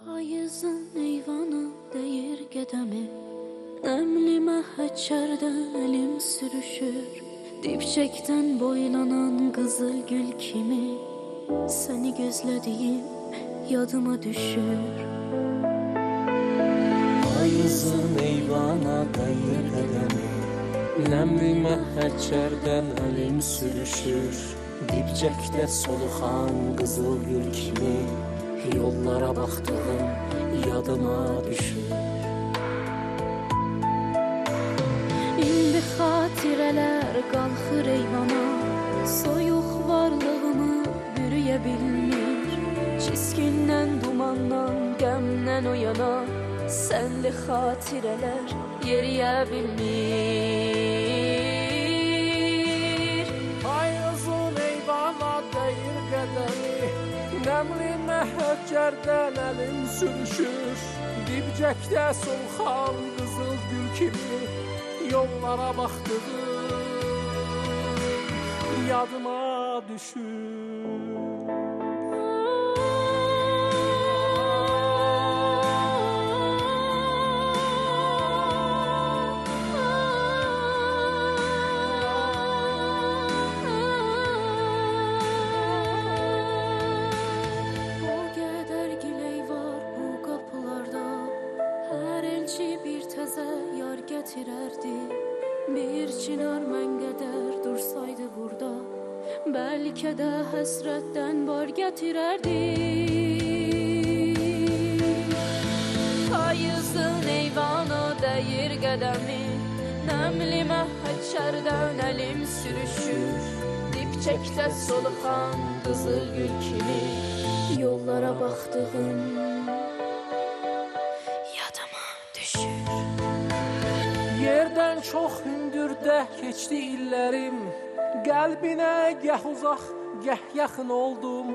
Payızın eyvanı deyir qədəmi, nəmli məhəccərdən əlim sürüşür, dipçəkdən boylanan qızıl gül kimi səni gözlədiyim yadıma düşür. Payızın eyvana deyir qədəmi, nəmli məhəccərdən əlim sürüşür, dipçəkdə soluxan qızıl gül kimi yollara baxdığım yadıma düşür. İndi xatirələr qalxır eyvana, soyuq varlığımı bürüyə bilmir. Çiskindən, dumandan, qəmdən o yana, sənli xatirələr yeriyə bilmir. Payızın eyvana deyir qədəmi, nəmli məhəccərdən əlim sürüşür, dibcəkdə solxan qızıl gül kimi yollara baxdığım yadıma düşür. Bir təzə yar gətirərdi, bir çınar mən qədər dursaydı burada, bəlkə də həsrətdən bar gətirərdi. Payızın eyvanı deyir qədəmi, nəmli məhəccərdən əlim sürüşür, dipçəkdə soluxan qızıl gül kimi yollara baxdığım Yerdən çox hündürdə keçdi illərim, qəlbinə gəh uzaq, gəh yaxın oldum.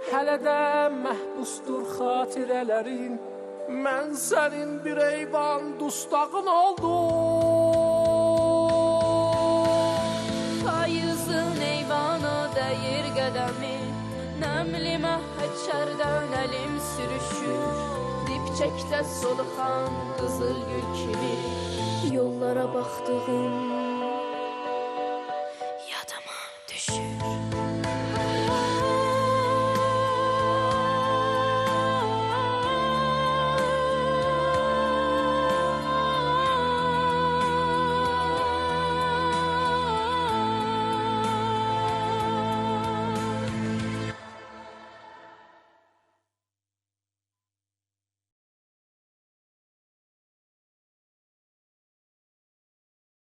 Hələ də məhbusdur xatirələrin, mən sənin bir eyvan dustağın oldum. Payızın eyvanı deyir qədəmi, nəmli məhəccərdən əlim sürüşür, dipçəkdə soluxan qızıl gül kimi yollara baxdığım